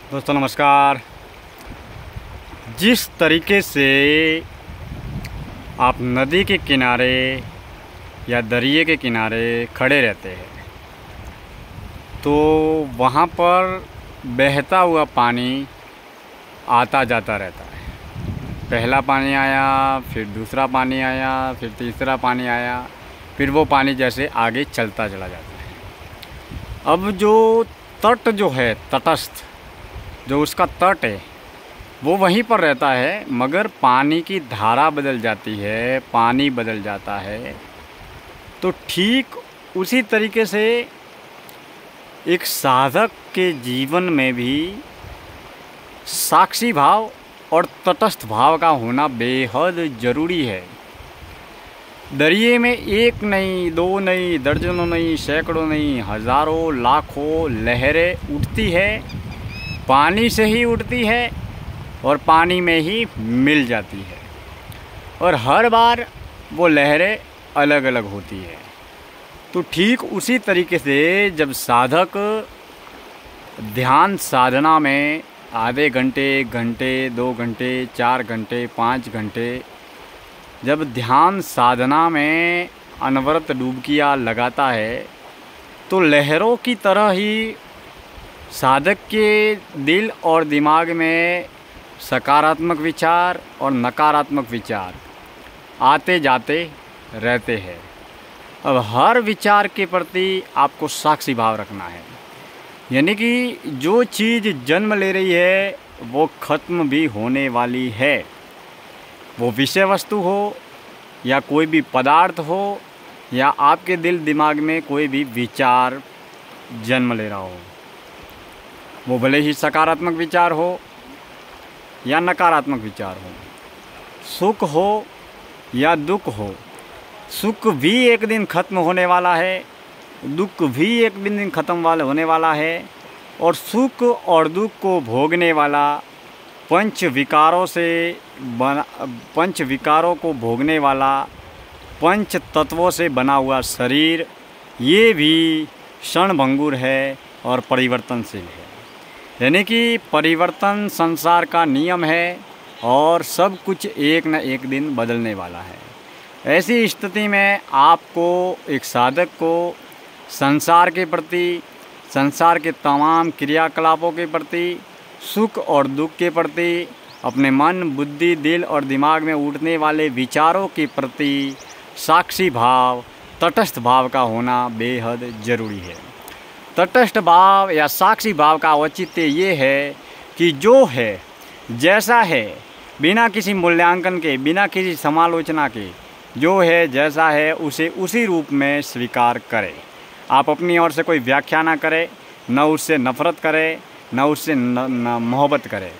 दोस्तों नमस्कार। जिस तरीके से आप नदी के किनारे या दरिए के किनारे खड़े रहते हैं तो वहाँ पर बहता हुआ पानी आता जाता रहता है। पहला पानी आया, फिर दूसरा पानी आया, फिर तीसरा पानी आया, फिर वो पानी जैसे आगे चलता चला जाता है। अब जो तट जो है, तटस्थ जो उसका तट है वो वहीं पर रहता है, मगर पानी की धारा बदल जाती है, पानी बदल जाता है। तो ठीक उसी तरीके से एक साधक के जीवन में भी साक्षी भाव और तटस्थ भाव का होना बेहद ज़रूरी है। दरिए में एक नहीं, दो नहीं, दर्जनों नहीं, सैकड़ों नहीं, हज़ारों लाखों लहरें उठती है, पानी से ही उठती है और पानी में ही मिल जाती है, और हर बार वो लहरें अलग अलग होती है। तो ठीक उसी तरीके से जब साधक ध्यान साधना में आधे घंटे, 1 घंटे, 2 घंटे, 4 घंटे, 5 घंटे जब ध्यान साधना में अनवरत डुबकियाँ लगाता है तो लहरों की तरह ही साधक के दिल और दिमाग में सकारात्मक विचार और नकारात्मक विचार आते जाते रहते हैं। अब हर विचार के प्रति आपको साक्षी भाव रखना है, यानी कि जो चीज़ जन्म ले रही है वो ख़त्म भी होने वाली है। वो विषय वस्तु हो या कोई भी पदार्थ हो या आपके दिल दिमाग में कोई भी विचार जन्म ले रहा हो, वो भले ही सकारात्मक विचार हो या नकारात्मक विचार हो, सुख हो या दुख हो, सुख भी एक दिन ख़त्म होने वाला है, दुख भी एक दिन ख़त्म होने वाला है। और सुख और दुख को भोगने वाला पंच विकारों को भोगने वाला पंच तत्वों से बना हुआ शरीर ये भी क्षणभंगुर है और परिवर्तनशील है। यानी कि परिवर्तन संसार का नियम है और सब कुछ एक न एक दिन बदलने वाला है। ऐसी स्थिति में आपको, एक साधक को, संसार के प्रति, संसार के तमाम क्रियाकलापों के प्रति, सुख और दुख के प्रति, अपने मन, बुद्धि, दिल और दिमाग में उठने वाले विचारों के प्रति साक्षी भाव, तटस्थ भाव का होना बेहद ज़रूरी है। तटस्थ भाव या साक्षी भाव का औचित्य ये है कि जो है जैसा है, बिना किसी मूल्यांकन के, बिना किसी समालोचना के, जो है जैसा है उसे उसी रूप में स्वीकार करें। आप अपनी ओर से कोई व्याख्या ना करें, न उससे नफ़रत करें, न उससे मोहब्बत करें।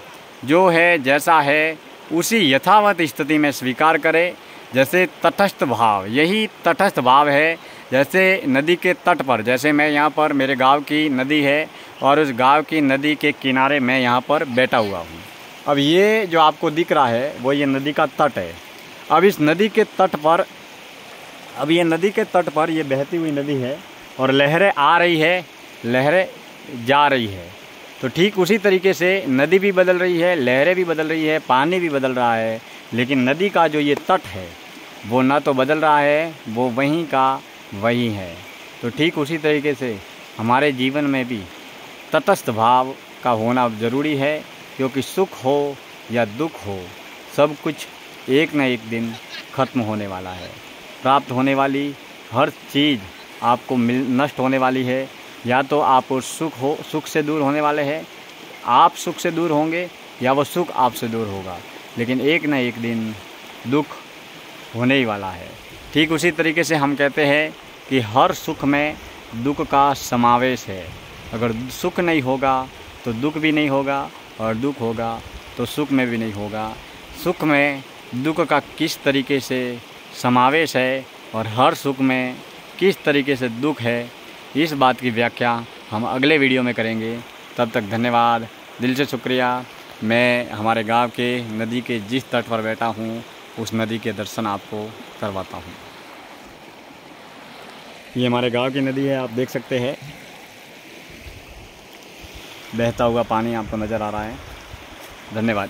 जो है जैसा है उसी यथावत स्थिति में स्वीकार करें। जैसे तटस्थ भाव, यही तटस्थ भाव है। जैसे नदी के तट पर, जैसे मैं यहाँ पर, मेरे गांव की नदी है और उस गांव की नदी के किनारे मैं यहाँ पर बैठा हुआ हूँ। अब ये जो आपको दिख रहा है वो ये नदी का तट है। अब इस नदी के तट पर, अब ये नदी के तट पर ये बहती हुई नदी है और लहरें आ रही है, लहरें जा रही है। तो ठीक उसी तरीके से नदी भी बदल रही है, लहरें भी बदल रही है, पानी भी बदल रहा है, लेकिन नदी का जो ये तट है वो ना तो बदल रहा है, वो वहीं का वही है। तो ठीक उसी तरीके से हमारे जीवन में भी तटस्थ भाव का होना ज़रूरी है, क्योंकि सुख हो या दुख हो, सब कुछ एक न एक दिन ख़त्म होने वाला है। प्राप्त होने वाली हर चीज़ आपको नष्ट होने वाली है। या तो आप सुख से दूर होने वाले हैं, आप सुख से दूर होंगे, या वो सुख आपसे दूर होगा, लेकिन एक न एक दिन दुख होने ही वाला है। ठीक उसी तरीके से हम कहते हैं कि हर सुख में दुख का समावेश है। अगर सुख नहीं होगा तो दुख भी नहीं होगा, और दुख होगा तो सुख में भी नहीं होगा। सुख में दुख का किस तरीके से समावेश है और हर सुख में किस तरीके से दुख है, इस बात की व्याख्या हम अगले वीडियो में करेंगे। तब तक धन्यवाद, दिल से शुक्रिया। मैं हमारे गांव के नदी के जिस तट पर बैठा हूं उस नदी के दर्शन आपको करवाता हूं। ये हमारे गांव की नदी है, आप देख सकते हैं। बहता हुआ पानी आपको नज़र आ रहा है। धन्यवाद।